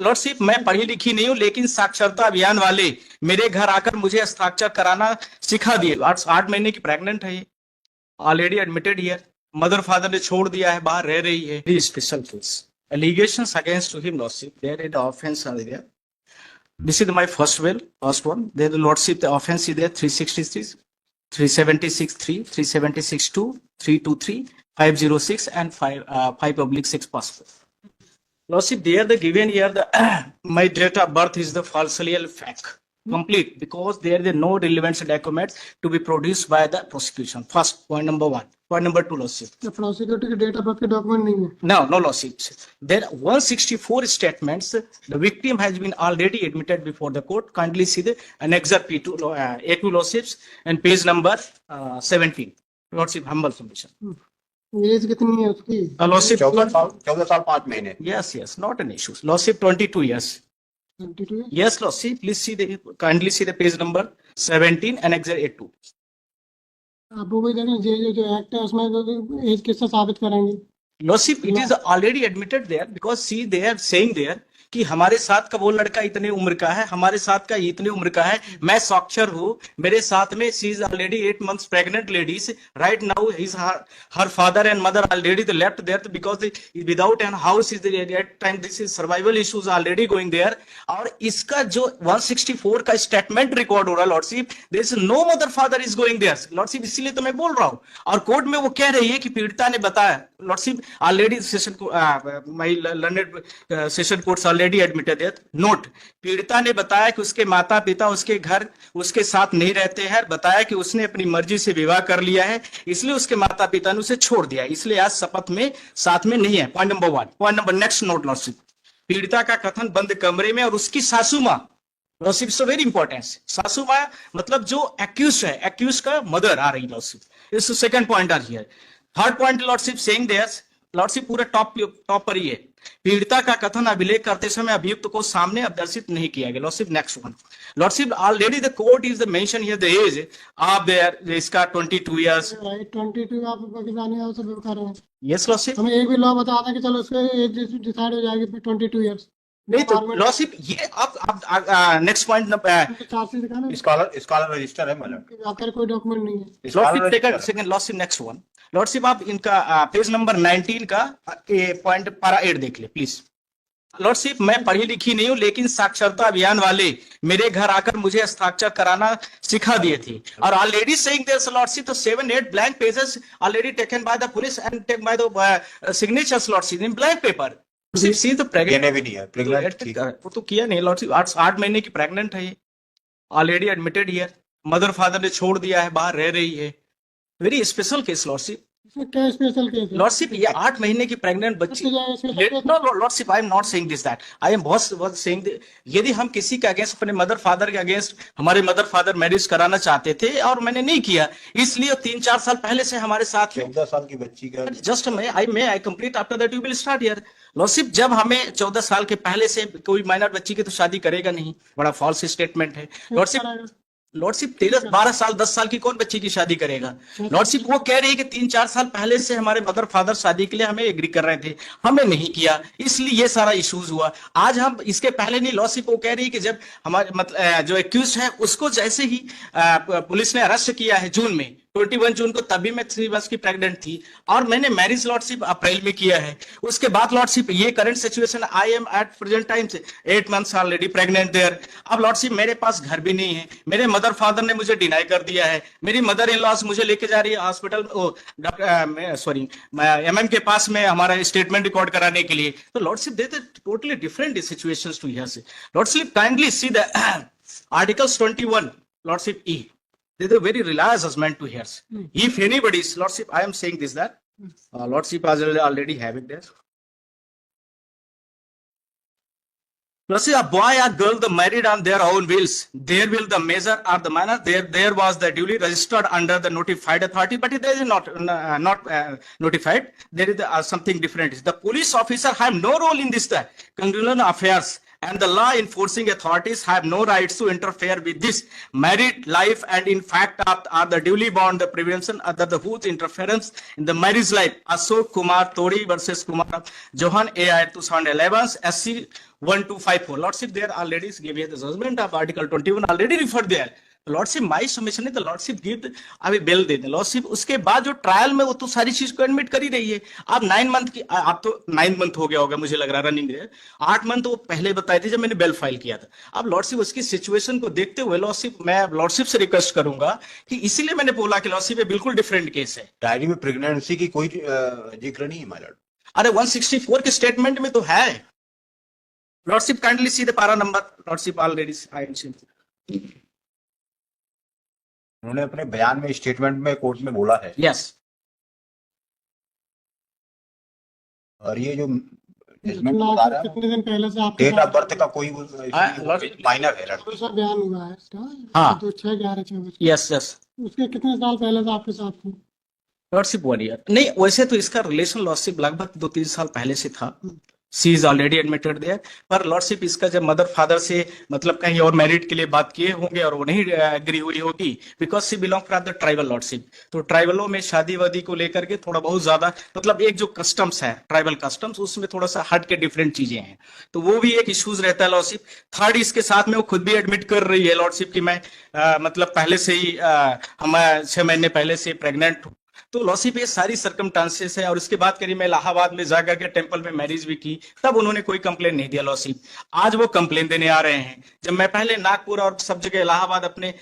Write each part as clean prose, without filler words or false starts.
Lordship, मैं पढ़ी लिखी नहीं हूँ, लेकिन साक्षरता अभियान वाले मेरे घर आकर मुझे हस्ताक्षर कराना सिखा दिए। 8 महीने की प्रेग्नेंट है ये, already admitted here, mother father ने छोड़ दिया है, बाहर रह रही है। Special case allegations against to him, lordship, there is the offense are there. This is my first one. There the lordship, the offense is there 363, 376 3, 376 2, 323, 506 and 5/6 passport. Lordship, there the given here the my date of birth is the falsely fake complete, because there are no relevant documents to be produced by the prosecution. First point number one. Point number two, lordship. The prosecutor के date of birth के document नहीं है. No, lordship. There are 164 statements. The victim has been already admitted before the court. Kindly see the annexure P2, A2, lordships, and page number 17. Lordship, humble submission. As कितनी है उसकी? Lordship, 14 साल 5 महीने. yes, not an issue. Lordship, 22 years. 22 है. Yes, lordship. Please see kindly see the page number 17, annexure A2. आप वो भी देखें, जो एक्ट है उसमें एज किससे साबित करेंगे? Lordship, it is already admitted there, because see they are saying there कि हमारे साथ का वो लड़का इतने उम्र का है, हमारे साथ का इतने उम्र का है, मैं साक्षर हूँ, मेरे साथ में she is already 8 months pregnant ladies right now. His her father and mother already the left there because without an house is at time this is survival issues already going there. और इसका जो 164 का statement record हो रहा है lordship, there is no mother father is going there lordship, इसीलिए तो मैं बोल रहा हूँ। और कोर्ट में वो कह रही है कि पीड़िता ने बताया lordship, already session my learned session courts already admitted that note, पीड़िता ने बताया कि उसके माता पिता उसके घर उसके साथ नहीं रहते हैं, बताया कि उसने अपनी मर्जी से विवाह कर लिया है, इसलिए उसके माता पिता ने उसे छोड़ दिया, इसलिए आज शपथ में साथ में नहीं है। Point number 1। Point number next note lordship, पीड़िता का कथन बंद कमरे में और उसकी सासू माँ, लॉर्डशिप सो वेरी इंपॉर्टेंट, सासू माँ मतलब जो एक्यूज है, एक्यूज का मदर आ रही लॉर्डशिप। इस सेकंड पॉइंट आ रही है। Third point lordship saying there, lordship पूरा टॉप पर ही है, पीड़िता का कथन अभिलेख करते समय अभियुक्त को सामने अदर्शित नहीं किया गया। Lordship next one, lordship already the court is the mention here the age of there, इसका 22 इयर्स। राइट, 22 आप पाकिस्तानी हाउस से कर रहे हैं। यस लॉर्डशिप, हमें एक भी लॉ बता दें कि चलो उसके एज डिसाइड हो जाएगी 22 इयर्स। नहीं तो लॉर्डशिप ये आप नेक्स्ट पॉइंट चार्जशीट दिखाना, स्कॉलर रजिस्टर है मतलब, आपका कोई डॉक्यूमेंट नहीं है। Lordship second lordship next one, lordship आप इनका पेज नंबर 19 का पॉइंट पारा 8 देख ले प्लीज। लॉर्डशिप, मैं पढ़ी लिखी नहीं हूँ, लेकिन साक्षरता अभियान वाले मेरे घर आकर मुझे हस्ताक्षर कराना सिखा दिए थे। और ऑलरेडी सेइंग दिस लॉर्डशिप, तो 7-8 blank pages already taken by the police and taken by the signatures lordship in blank paper. See तो ये भी नहीं है प्रेग्नेंट, वो तो किया नहीं लॉर्डशिप, 8 महीने की प्रेग्नेंट है ये, already admitted here, mother father ने छोड़ दिया है, बाहर रह रही है। Very special case lordship. क्या स्पेशल केस है? लॉर्डशिप, ये 8 महीने की प्रेग्नेंट बच्ची। No lordship, I am not saying this that, I am बहुत सेइंग यदि हम किसी के अगेंस्ट, अपने मदर फादर के अगेंस्ट, हमारे मदर फादर मैरिज कराना चाहते थे और मैंने नहीं किया, इसलिए 3-4 साल पहले से हमारे साथ 14 साल की बच्ची का just I complete after that you will start here. Lordship, जब हमें 14 साल के पहले से कोई माइनर बच्ची की तो शादी करेगा नहीं, बड़ा फॉल्स स्टेटमेंट है लॉर्डशिप। 13-12 साल 10 साल की कौन बच्ची की शादी करेगा? लॉर्डशिप, वो कह रही है कि 3-4 साल पहले से हमारे मदर फादर शादी के लिए हमें एग्री कर रहे थे, हमने नहीं किया, इसलिए ये सारा इश्यूज हुआ। आज हम इसके पहले नहीं, लॉर्डशिप वो कह रही है कि जब हमारे मतलब जो एक्यूज है उसको जैसे ही पुलिस ने अरेस्ट किया है जून में, 21 जून को, तभी मैं 3 months की प्रेग्नेंट थी और मैंने मैरिज लॉर्डशिप अप्रैल में किया है। उसके बाद लॉर्डशिप ये current situation, I am at present time से 8 months ऑलरेडी प्रेग्नेंट देयर। अब लॉर्डशिप मेरे पास घर भी नहीं है, मेरे मदर फादर ने मुझे डिनाई कर दिया है, मेरी मदर इन लॉस मुझे लेके जा रही है हॉस्पिटल, सॉरी MM के पास में हमारा स्टेटमेंट रिकॉर्ड कराने के लिए। तो lordship they totally different situations to hear से। Lordship, kindly see the articles 21 lordship E. They are very reliable judgment to hear. If anybody's lordship, I am saying this that lordship has already have it there. Lordship, a boy or girl the married on their own wills, there will the measure or the manner there was the duly registered under the notified authority, but it is not notified. There is something different. The police officer have no role in this congruent affairs and the law enforcing authorities have no rights to interfere with this married life, and in fact are the duly bound the prevention under the whose interference in the marriage life. Ashok Kumar Tori versus Kumar Johan AI 2011 SC 1254. Lordship, there already gave the judgment of Article 21 already referred there. Lordship my submission है तो lordship give अभी bell दे दे lordship. उसके बाद जो trial में वो तो सारी चीज को एडमिट कर ही रही है। आप 9 मंथ की, आप तो 9 मंथ हो गया होगा मुझे लग रहा है रनिंग है, 8 मंथ वो पहले बताई थी जब मैंने बेल फाइल किया था। अब लॉर्डशिप उसकी सिचुएशन को देखते हुए लॉर्डशिप मैं लॉर्डशिप से रिक्वेस्ट करूंगा कि इसीलिए मैंने बोला कि लॉर्डशिप ये बिल्कुल डिफरेंट केस है। डायरी में प्रेगनेंसी की कोई जिक्र नहीं है माय लॉर्ड। अरे 164 के स्टेटमेंट में तो है। लॉर्डशिप काइंडली सी द पारा number. Lordship already I am seeing. उन्होंने अपने बयान में स्टेटमेंट में कोर्ट में बोला है। यस। और ये जो जजमेंट इतना बता रहा है कितने दिन पहले से आपके डेट ऑफ साथ बर्थ का कोई माइनर है लड़का। कौन सा बयान हुआ है इसका? हाँ। तो 6/11/24 यस यस। उसके कितने साल पहले से आपके साथ थे? लॉर्डशिप 1 ईयर नहीं, वैसे तो इसका रिलेशन लॉर्डशिप लगभग 2-3 साल पहले से था। सी इज ऑलरेडी एडमिटेड देयर। पर लॉर्डशिप इसका जब मदर फादर से मतलब कहीं और मैरिड के लिए बात किए होंगे और वो नहीं एग्री हुई होगी, because she belong from the tribal lordship. तो ट्राइबलों में शादी वादी को लेकर के थोड़ा बहुत ज्यादा मतलब एक जो कस्टम्स है ट्राइबल कस्टम्स उसमें थोड़ा सा हट के डिफरेंट चीजें हैं, तो वो भी एक इश्यूज रहता है लॉर्डशिप। थर्ड, इसके साथ में वो खुद भी एडमिट कर रही है लॉर्डशिप की मैं मतलब पहले से ही हम 6 महीने पहले से प्रेग्नेंट हूँ। तो लॉर्डशिप ये सारी सर्कमस्टांसेस है। और इसके बाद करीब मैं इलाहाबाद में जाकर के टेंपल में मैरिज भी की, तब उन्होंने कोई कंप्लेन नहीं दिया लॉर्डशिप। आज वो कंप्लेन देने आ रहे हैं। जब मैं पहले नागपुर और सब जगह इलाहाबाद अपने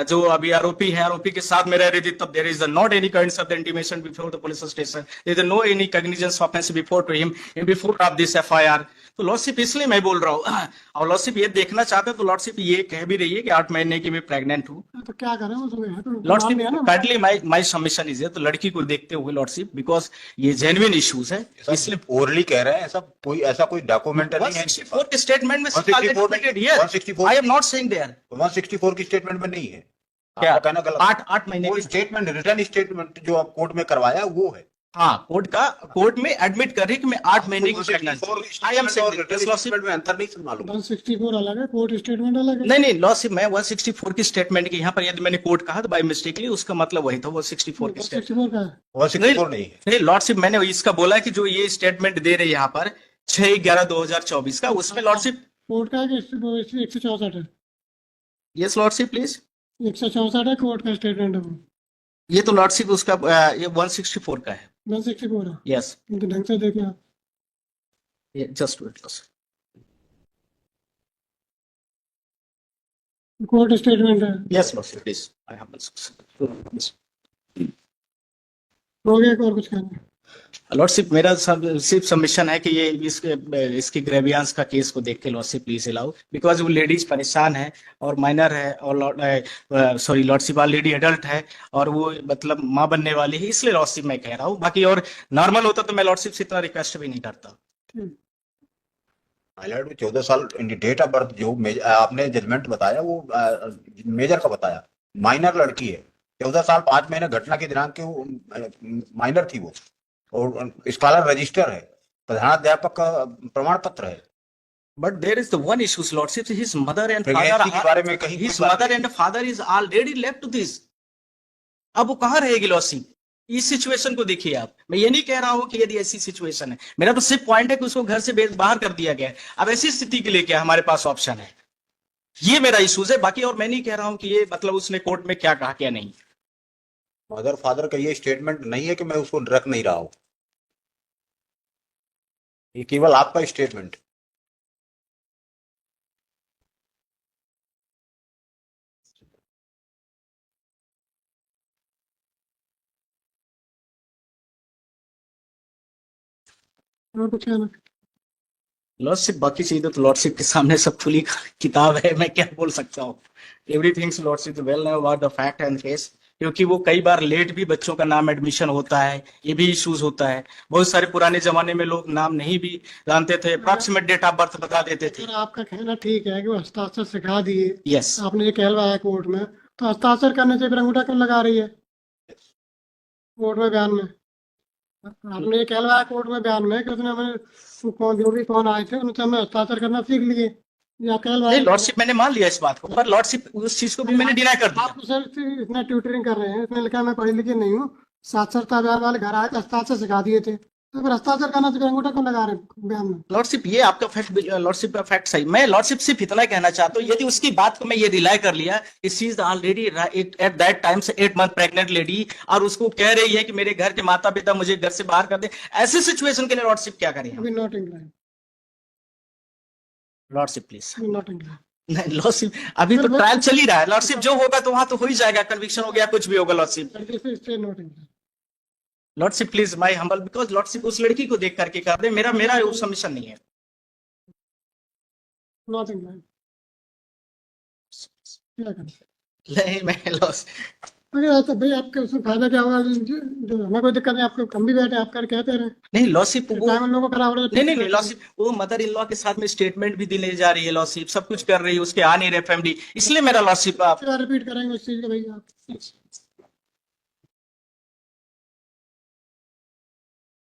जो अभी आरोपी है आरोपी के साथ में रह रही थी, तब there is not any kinds of the intimation before the police station, there is no any cognizance offence before to him before of this FIR. तो लॉर्डशिप इसलिए मैं बोल रहा हूँ। और लॉर्डशिप ये देखना चाहते तो लॉर्डशिप ये कह भी रही है कि 8 महीने की मैं प्रेग्नेंट हूँ। तो क्या करें उसमें? है तो लॉर्डशिप मान लिया ना। काइंडली माय सबमिशन इज तो लड़की को देखते हुए लॉर्डशिप, बिकॉज ये जेन्युइन इश्यूज है इसलिए ओरली कह रहे हैं। ऐसा कोई डॉक्यूमेंट नहीं है। 164 के स्टेटमेंट में 164 I am not saying there 164 की स्टेटमेंट में नहीं है। क्या आपका कहना गलत। 8 महीने कोई की स्टेटमेंट रिटर्न स्टेटमेंट जो आप कोर्ट में करवाया वो है। हाँ कोर्ट में एडमिट कर रही कि मैं 8 महीने की प्रेग्नेंट। आई एम स्टेटमेंट में अंतर नहीं मालूम। 164 अलग है, कोर्ट स्टेटमेंट अलग है। नहीं लॉर्डशिप मैं 164 की स्टेटमेंट की यहाँ पर यदि मैंने कोर्ट कहा तो बाय मिस्टेकली उसका मतलब वही था 164 की स्टेटमेंट। 164 का है। 164 नहीं है। नहीं लॉर्डशिप मैंने इसका बोला कि जो ये स्टेटमेंट दे रहे हैं यहाँ पर 6/11/2024 का, उसमें लॉर्डशिप कोर्ट का है कि 164 है? Yes lordship please. 164 है कोर्ट का स्टेटमेंट है वो। ये तो लॉर्डशिप उसका ये 164 का है। 164 है। यस तो ढंग से देखिए आप। Just wait. कोर्ट स्टेटमेंट है। Yes lordship please I have हो गया और कुछ कहना है? लॉर्डशिप मेरा सिर्फ सबमिशन है कि ये इसकी ग्रेवियांस का केस को देख के लॉर्डशिप प्लीज अलाउ, बिकॉज वो लेडीज परेशान है और माइनर है और सॉरी लॉर्डशिप ऑलरेडी एडल्ट है और वो मतलब माँ बनने वाली है, इसलिए लॉर्डशिप मैं कह रहा हूँ। बाकी और नॉर्मल होता तो मैं लॉर्डशिप से इतना रिक्वेस्ट भी नहीं करता। माइलॉर्ड 14 साल डेट ऑफ बर्थ जो आपने जजमेंट बताया वो मेजर का बताया। माइनर लड़की है, 14 साल 5 महीने घटना के दिनांक के माइनर थी वो, और स्कॉलर रजिस्टर है, प्रधानाध्यापक का प्रमाण पत्र है। But there is the one issue, lordship. His mother and Pregnancy के बारे में father, कहीं his कोई बात mother नहीं। and father is already left to this. अब वो कहाँ रहेगी लॉर्डशिप? इस सिचुएशन को देखिए आप। मैं ये नहीं कह रहा हूं कि यदि ऐसी सिचुएशन है, मेरा तो सिर्फ पॉइंट है कि उसको घर से बाहर कर दिया गया है। अब ऐसी स्थिति के लिए क्या हमारे पास ऑप्शन है, ये मेरा इशूज है। बाकी और मैं नहीं कह रहा हूं कि ये मतलब उसने कोर्ट में क्या कहा क्या नहीं। मदर फादर का ये स्टेटमेंट नहीं है कि मैं उसको रख नहीं रहा हूं, ये केवल आपका स्टेटमेंट। और कुछ कहना? लॉर्डशिप बाकी चीजें तो लॉर्डशिप के सामने सब खुली किताब है, मैं क्या बोल सकता हूँ। Everything lordship well know about the fact and case, क्योंकि वो कई बार लेट भी बच्चों का नाम एडमिशन होता है, ये भी इश्यूज होता है। बहुत सारे पुराने जमाने में लोग नाम नहीं भी जानते थे, अप्रॉक्सीमेट डेट ऑफ बर्थ बता देते थे। अगर आपका कहना ठीक है कि वो हस्ताक्षर सिखा दिए, यस आपने ये कहलवाया कोर्ट में, तो हस्ताक्षर करने से फिर अंगूठा क्यों लगा रही है कोर्ट में बयान में? आपने ये कहलवाया कोर्ट में बयान में कि उसने हमें कौन जो भी कौन आए थे उनसे हमें हस्ताक्षर करना सीख लिए। ये आपका नहीं लॉर्डशिप मैंने मान लिया इस बात को, पर लॉर्डशिप उस चीज को भी मैंने डिनाई कर दिया। आप सर इतना ट्यूटरिंग कर रहे हैं, इसने लिखा है मैं पढ़ी लिखी नहीं हूँ, साक्षरता अभियान वाले घर आए थे, हस्ताक्षर सिखा दिए थे, तो फिर हस्ताक्षर करना चाहिए, अंगूठा क्यों लगा रहे हैं बयान में? लॉर्डशिप ये आपका फैक्ट, लॉर्डशिप का फैक्ट सही। मैं लॉर्डशिप सिर्फ इतना कहना चाहता हूँ, यदि उसकी बात को मैं ये रिलाई कर लिया, she is already at that time से 8 मंथ प्रेग्नेंट लेडी, और उसको कह रही है कि मेरे घर के माता पिता मुझे घर से बाहर कर दे, ऐसे सिचुएशन के लिए लॉर्डशिप क्या करें? अभी not incline, lordship please. Not incline. नहीं लॉर्डशिप अभी तो ट्रायल चल ही रहा है, लॉर्डशिप जो होगा तो वहां तो हो ही जाएगा, कन्विक्शन हो गया, कुछ भी होगा lordship. Not incline. Lordship please my humble, because lordship उस लड़की को देख करके कर दे, मेरा वो सबमिशन नहीं है। Not incline. क्या करें? नहीं मैं लॉस अगर तो भाई आपके उसमें फायदा क्या होगा? जो हमें कोई दिक्कत नहीं, आपको हम भी बैठे आप कर कहते रहे, नहीं लॉसिप वो टाइम उन लोगों को खराब हो रहा है। नहीं लॉसिप वो मदर इन लॉ के साथ में स्टेटमेंट भी दिले जा रही है, लॉसिप सब कुछ कर रही है, उसके आ नहीं रहे फैमिली, इसलिए मेरा लॉसिप आप रिपीट करेंगे उस चीज को भाई आप।